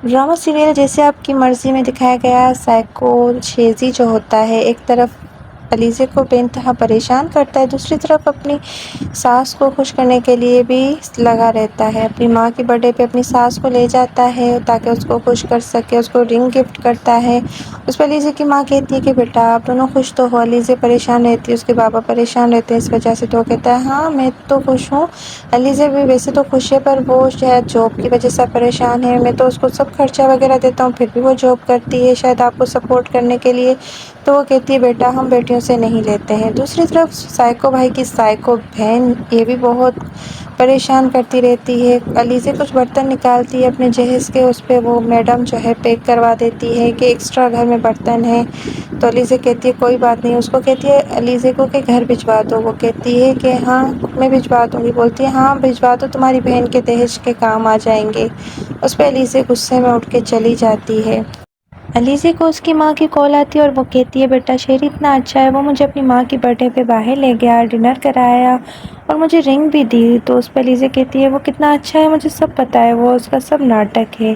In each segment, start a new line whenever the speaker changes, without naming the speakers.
Drama serial جیسے آپ کی مرضی میں دکھایا گیا سائیکو شیزی جو ہوتا ہے، ایک طرف علیزے کو بے انتہا پریشان کرتا ہے، دوسری طرف اپنی ساس کو خوش کرنے کے لیے بھی لگا رہتا ہے۔ اپنی ماں کے برتھ ڈے پہ اپنی ساس کو لے جاتا ہے تاکہ اس کو خوش کر سکے، اس کو رنگ گفٹ کرتا ہے۔ اس پہ علیزے کی ماں کہتی ہے کہ بیٹا آپ دونوں خوش تو ہو۔ علیزے پریشان رہتی ہے، اس کے بابا پریشان رہتے ہیں اس وجہ سے، تو وہ کہتا ہے ہاں میں تو خوش ہوں، علیزے بھی ویسے تو خوش ہے پر وہ شاید جاب کی وجہ سے پریشان ہے، میں تو اس کو سب خرچہ وغیرہ دیتا ہوں پھر بھی وہ جاب کرتی ہے شاید آپ کو سپورٹ کرنے کے لیے۔ تو وہ کہتی ہے بیٹا ہم بیٹیوں سے نہیں لیتے ہیں۔ دوسری طرف سائیکو بھائی کی سائیکو بہن یہ بھی بہت پریشان کرتی رہتی ہے۔ علیزے کچھ برتن نکالتی ہے اپنے جہیز کے، اس پہ وہ میڈم جو ہے پیک کروا دیتی ہے کہ ایکسٹرا گھر میں برتن ہیں، تو علیزے کہتی ہے کوئی بات نہیں، اس کو کہتی ہے علیزے کو کہ گھر بھجوا دو، وہ کہتی ہے کہ ہاں میں بھجوا دوں گی، بولتی ہے ہاں بھجوا دو تمہاری بہن کے دہیج کے کام آ جائیں گے۔ اس پہ علیزے غصے میں اٹھ کے چلی جاتی ہے۔ علیزے کو اس کی ماں کی کال آتی ہے اور وہ کہتی ہے بیٹا شیری اتنا اچھا ہے، وہ مجھے اپنی ماں کی برتھ ڈے پہ باہر لے گیا، ڈنر کرایا اور مجھے رنگ بھی دی۔ تو اس پہ علیزے کہتی ہے وہ کتنا اچھا ہے مجھے سب پتہ ہے، وہ اس کا سب ناٹک ہے۔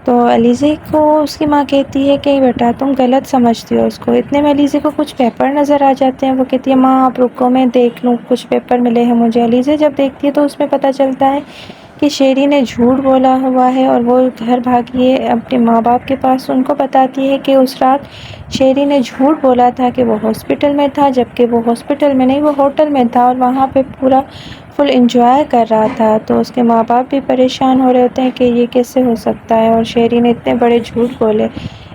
تو علیزے کو اس کی ماں کہتی ہے کہ بیٹا تم غلط سمجھتی ہو اس کو۔ اتنے میں علیزے کو کچھ پیپر نظر آ جاتے ہیں، وہ کہتی ہے ماں آپ رکو میں دیکھ لوں، کچھ پیپر ملے ہیں مجھے۔ علیزے جب دیکھتی ہے تو اس میں پتہ چلتا ہے کہ شیری نے جھوٹ بولا ہوا ہے اور وہ گھر بھاگی ہے اپنے ماں باپ کے پاس۔ ان کو بتاتی ہے کہ اس رات شیری نے جھوٹ بولا تھا کہ وہ ہاسپٹل میں تھا، جبکہ وہ ہاسپٹل میں نہیں وہ ہوٹل میں تھا اور وہاں پہ پورا فل انجوائے کر رہا تھا۔ تو اس کے ماں باپ بھی پریشان ہو رہے ہوتے ہیں کہ یہ کیسے ہو سکتا ہے اور شیری نے اتنے بڑے جھوٹ بولے۔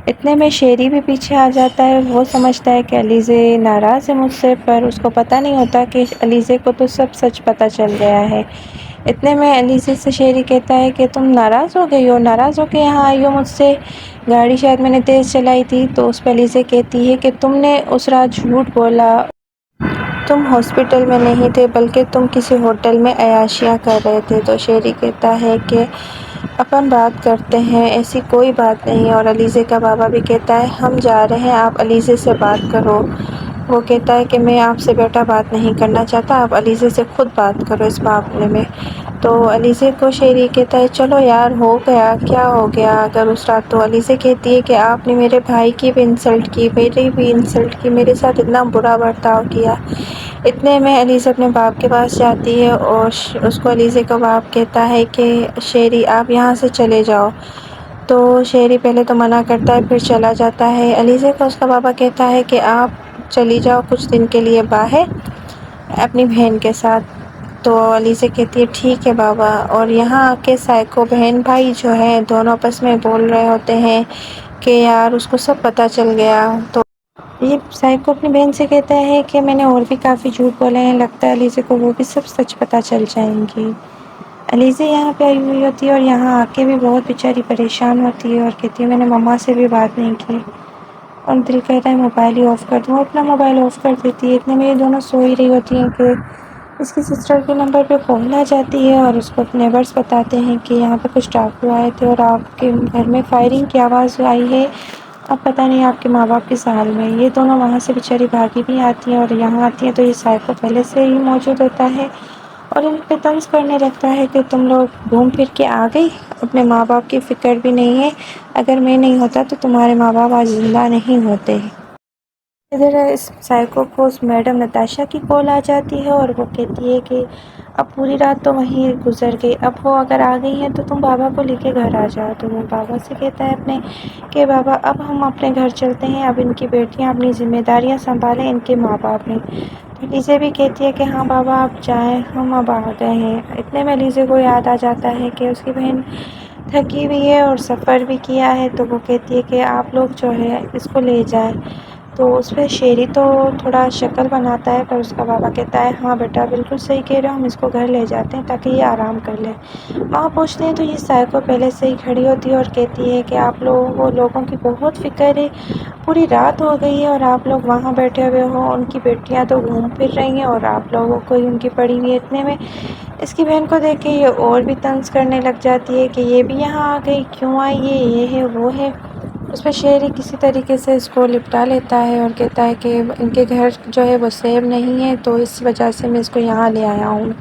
اتنے میں شیری بھی پیچھے آ جاتا ہے، وہ سمجھتا ہے کہ علیزے ناراض ہے مجھ سے، پر اس کو پتہ نہیں ہوتا کہ علیزے کو تو سب سچ پتہ چل گیا ہے۔ اتنے میں علیزے سے شیری کہتا ہے کہ تم ناراض ہو گئی ہو، ناراض ہو کے یہاں آئی ہو مجھ سے، گاڑی شاید میں نے تیز چلائی تھی۔ تو اس پہ علیزے کہتی ہے کہ تم نے اس رات جھوٹ بولا، تم ہاسپٹل میں نہیں تھے بلکہ تم کسی ہوٹل میں عیاشیاں کر رہے تھے۔ تو شیری کہتا ہے کہ اپن بات کرتے ہیں، ایسی کوئی بات نہیں، اور علیزے کا بابا بھی کہتا ہے ہم جا رہے ہیں آپ علیزے سے بات کرو۔ وہ کہتا ہے کہ میں آپ سے بیٹا بات نہیں کرنا چاہتا، آپ علیزے سے خود بات کرو اس معاملے میں۔ تو علیزے کو شیری کہتا ہے چلو یار ہو گیا کیا ہو گیا اگر اس رات۔ تو علیزے کہتی ہے کہ آپ نے میرے بھائی کی بھی انسلٹ کی، میری بھی انسلٹ کی، میرے ساتھ اتنا برا برتاؤ کیا۔ اتنے میں علیزے اپنے باپ کے پاس جاتی ہے اور اس کو علیزے کا باپ کہتا ہے کہ شیری آپ یہاں سے چلے جاؤ۔ تو شیری پہلے تو منع کرتا ہے پھر چلا جاتا ہے۔ علیزے کو اس کا بابا کہتا ہے کہ آپ چلی جاؤ کچھ دن کے لیے باہر اپنی بہن کے ساتھ۔ تو علیزے کہتی ہے ٹھیک ہے بابا، اور یہاں آ کے سائیکو بہن بھائی جو ہیں دونوں آپس میں بول رہے ہوتے ہیں کہ یار اس کو سب پتہ چل گیا۔ تو یہ سائیکو اپنی بہن سے کہتا ہے کہ میں نے اور بھی کافی جھوٹ بولے ہیں، لگتا ہے علیزے کو وہ بھی سب سچ پتہ چل جائیں گی۔ علیزے یہاں پہ آئی ہوئی ہوتی ہے اور یہاں آ کے بھی بہت بیچاری پریشان ہوتی ہے اور کہتی ہے میں نے مما سے بھی بات نہیں کی، اور دل کہتا ہے موبائل ہی آف کر دوں، اپنا موبائل آف کر دیتی ہے۔ اتنے میں یہ دونوں سو ہی رہی ہوتی ہیں کہ اس کی سسٹر کے نمبر پہ کال آ جاتی ہے اور اس کو اپنے نیبرس بتاتے ہیں کہ یہاں پہ کچھ ڈاکو آئے تھے اور آپ کے گھر میں فائرنگ کی آواز آئی ہے، اب پتہ نہیں آپ کے ماں باپ کس حال میں۔ یہ دونوں وہاں سے بیچاری بھاگی بھی آتی ہیں اور یہاں آتی ہیں تو یہ سائیکو پہلے سے ہی موجود ہوتا ہے اور ان پہ طنز کرنے لگتا ہے کہ تم لوگ گھوم پھر کے آ گئی، اپنے ماں باپ کی فکر بھی نہیں ہے، اگر میں نہیں ہوتا تو تمہارے ماں باپ آج زندہ نہیں ہوتے۔ ادھر اس سائیکو کو اس میڈم نتاشا کی کال آ جاتی ہے اور وہ کہتی ہے کہ اب پوری رات تو وہیں گزر گئی، اب وہ اگر آ گئی ہیں تو تم بابا کو لے کے گھر آ جاؤ۔ تو وہ بابا سے کہتا ہے اپنے کہ بابا اب ہم اپنے گھر چلتے ہیں، اب ان کی بیٹیاں اپنی ذمہ داریاں سنبھالیں، ان کے ماں باپ ہیں۔ علیزے بھی کہتی ہے کہ ہاں بابا آپ جائیں، ہم اب آ گئے ہیں۔ اتنے میں علیزے کو یاد آ جاتا ہے کہ اس کی بہن تھکی ہوئی ہے اور سفر بھی کیا ہے، تو وہ کہتی ہے کہ آپ لوگ جو ہے اس کو لے جائیں۔ تو اس پہ شیری تو تھوڑا شکل بناتا ہے پر اس کا بابا کہتا ہے ہاں بیٹا بالکل صحیح کہہ رہے ہو، ہم اس کو گھر لے جاتے ہیں تاکہ یہ آرام کر لے۔ وہاں پہنچتے ہیں تو یہ سائیکو پہلے سے ہی کھڑی ہوتی ہے اور کہتی ہے کہ آپ لوگوں کی بہت فکر ہے، پوری رات ہو گئی ہے اور آپ لوگ وہاں بیٹھے ہوئے ہو، ان کی بیٹیاں تو گھوم پھر رہی ہیں اور آپ لوگوں کو ہی ان کی پڑی ہوئی ہے۔ اتنے میں اس کی بہن کو دیکھ کے یہ اور بھی طنز کرنے لگ جاتی ہے کہ یہ بھی یہاں آ گئی، کیوں آئی ہے، یہ ہے وہ ہے۔ اس پہ شیری کسی طریقے سے اس کو لپٹا لیتا ہے اور کہتا ہے کہ ان کے گھر جو ہے وہ سیف نہیں ہے تو اس وجہ سے میں اس کو یہاں لے آیا ہوں۔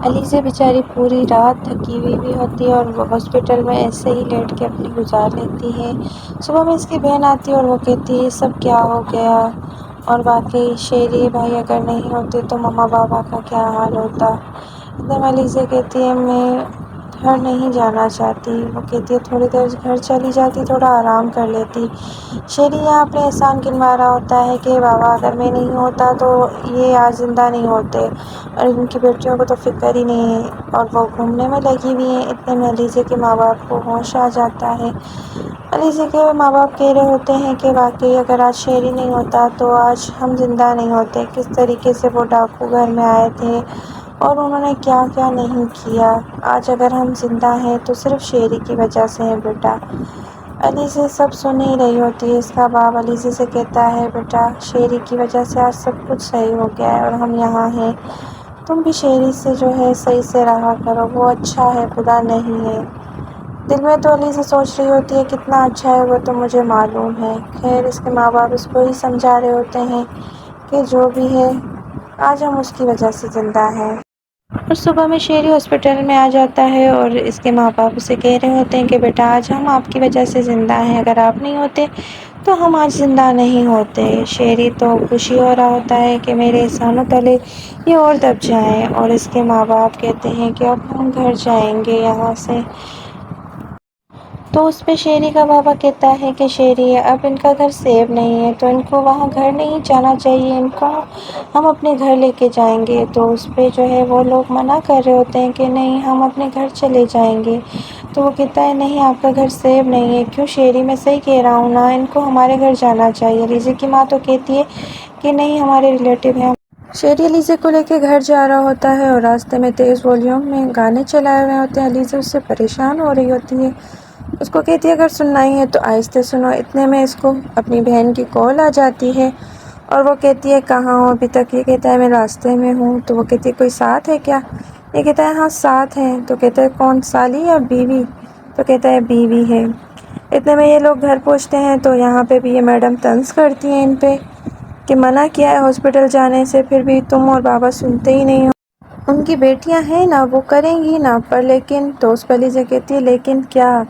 علیزہ بیچاری پوری رات تھکی ہوئی بھی ہوتی ہے اور وہ ہاسپٹل میں ایسے ہی لیٹ کے اپنی گزار لیتی ہے۔ صبح میں اس کی بہن آتی ہے اور وہ کہتی ہے سب کیا ہو گیا، اور واقعی شیری بھائی اگر نہیں ہوتے تو مما بابا کا کیا حال ہوتا۔ ایک دم علیزہ کہتی ہے میں گھر نہیں جانا چاہتی۔ وہ کہتی ہے تھوڑی دیر گھر چلی جاتی، تھوڑا آرام کر لیتی۔ شیری یہاں اپنے احسان گنوا رہا ہوتا ہے کہ بابا اگر میں نہیں ہوتا تو یہ آج زندہ نہیں ہوتے، اور ان کی بیٹیوں کو تو فکر ہی نہیں ہے اور وہ گھومنے میں لگی ہوئی ہیں۔ اتنے میں علیزہ کے ماں باپ کو ہوش آ جاتا ہے۔ علیزہ کے ماں باپ کہہ رہے ہوتے ہیں کہ واقعی اگر آج شیری نہیں ہوتا تو آج ہم زندہ نہیں ہوتے۔ کس طریقے سے وہ ڈاکو گھر میں آئے تھے اور انہوں نے کیا کیا نہیں کیا۔ آج اگر ہم زندہ ہیں تو صرف شیری کی وجہ سے ہیں بیٹا۔ علیزہ سب سن ہی رہی ہوتی ہے۔ اس کا باپ علیزہ سے کہتا ہے بیٹا شیری کی وجہ سے آج سب کچھ صحیح ہو گیا ہے اور ہم یہاں ہیں۔ تم بھی شیری سے جو ہے صحیح سے رہا کرو، وہ اچھا ہے، برا نہیں ہے۔ دل میں تو علیزہ سوچ رہی ہوتی ہے کتنا اچھا ہے وہ تو مجھے معلوم ہے۔ خیر اس کے ماں باپ اس کو ہی سمجھا رہے ہوتے ہیں کہ جو بھی ہے آج ہم اس کی وجہ سے زندہ ہیں۔ اور صبح میں شیری ہاسپٹل میں آ جاتا ہے اور اس کے ماں باپ اسے کہہ رہے ہوتے ہیں کہ بیٹا آج ہم آپ کی وجہ سے زندہ ہیں، اگر آپ نہیں ہوتے تو ہم آج زندہ نہیں ہوتے۔ شیری تو خوشی ہو رہا ہوتا ہے کہ میرے احسانوں تلے یہ اور دب جائیں، اور اس کے ماں باپ کہتے ہیں کہ اب ہم گھر جائیں گے یہاں سے۔ تو اس پہ شیری کا بابا کہتا ہے کہ شیری اب ان کا گھر سیف نہیں ہے تو ان کو وہاں گھر نہیں جانا چاہیے، ان کو ہم اپنے گھر لے کے جائیں گے۔ تو اس پہ جو ہے وہ لوگ منع کر رہے ہوتے ہیں کہ نہیں ہم اپنے گھر چلے جائیں گے۔ تو وہ کہتا ہے نہیں آپ کا گھر سیف نہیں ہے۔ کیوں شیری میں صحیح کہہ رہا ہوں نا، ان کو ہمارے گھر جانا چاہیے۔ علیزہ کی ماں تو کہتی ہے کہ نہیں ہمارے ریلیٹیو ہیں۔ شیری علیزہ کو لے کے گھر جا رہا ہوتا ہے اور راستے میں تیز والیوم میں گانے چلائے ہوئے ہوتے ہیں۔ علیزہ اس سے پریشان ہو رہی ہوتی ہے، اس کو کہتی ہے اگر سننا ہی ہے تو آہستہ سنو۔ اتنے میں اس کو اپنی بہن کی کال آ جاتی ہے اور وہ کہتی ہے کہاں ہو ابھی تک؟ یہ کہتا ہے میں راستے میں ہوں۔ تو وہ کہتی ہے کوئی ساتھ ہے کیا؟ یہ کہتا ہے ہاں ساتھ ہیں۔ تو کہتا ہے کون، سالی یا بیوی؟ تو کہتا ہے بیوی ہے۔ اتنے میں یہ لوگ گھر پہنچتے ہیں تو یہاں پہ بھی یہ میڈم طنز کرتی ہیں ان پہ کہ منع کیا ہے ہاسپٹل جانے سے، پھر بھی تم اور بابا سنتے ہی نہیں ہو۔ ان کی بیٹیاں ہیں نا وہ کریں گی نا، پر لیکن تو اس پہ علیزہ کہتی ہے لیکن کیا؟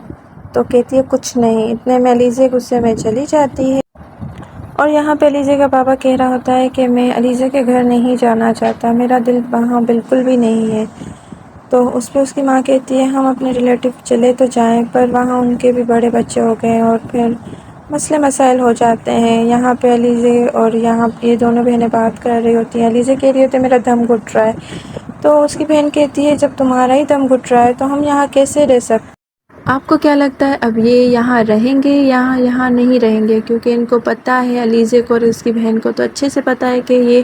تو کہتی ہے کچھ نہیں۔ اتنے میں علیزہ غصے میں چلی جاتی ہے اور یہاں پہ علیزہ کا بابا کہہ رہا ہوتا ہے کہ میں علیزہ کے گھر نہیں جانا چاہتا، میرا دل وہاں بالکل بھی نہیں ہے۔ تو اس پہ اس کی ماں کہتی ہے ہم اپنے ریلیٹیو چلے تو جائیں، پر وہاں ان کے بھی بڑے بچے ہو گئے ہیں اور پھر مسئلے مسائل ہو جاتے ہیں۔ یہاں پہ علیزہ اور یہاں یہ دونوں بہنیں بات کر رہی ہوتی ہیں۔ علیزہ کہہ رہی ہوتی ہے میرا دم گھٹ رہا ہے، تو اس کی بہن کہتی ہے جب تمہارا ہی دم گھٹ رہا ہے تو ہم یہاں کیسے رہ سکتے؟ آپ کو کیا لگتا ہے اب یہ یہاں رہیں گے یا یہاں نہیں رہیں گے؟ کیونکہ ان کو پتہ ہے، علیزہ کو اور اس کی بہن کو تو اچھے سے پتہ ہے کہ یہ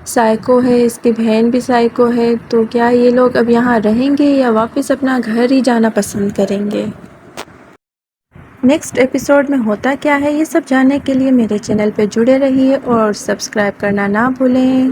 سائیکو ہے، اس کی بہن بھی سائیکو ہے۔ تو کیا یہ لوگ اب یہاں رہیں گے یا واپس اپنا گھر ہی جانا پسند کریں گے؟ نیکسٹ ایپیسوڈ میں ہوتا کیا ہے یہ سب جاننے کے لیے میرے چینل پہ جڑے رہیے اور سبسکرائب کرنا نہ بھولیں۔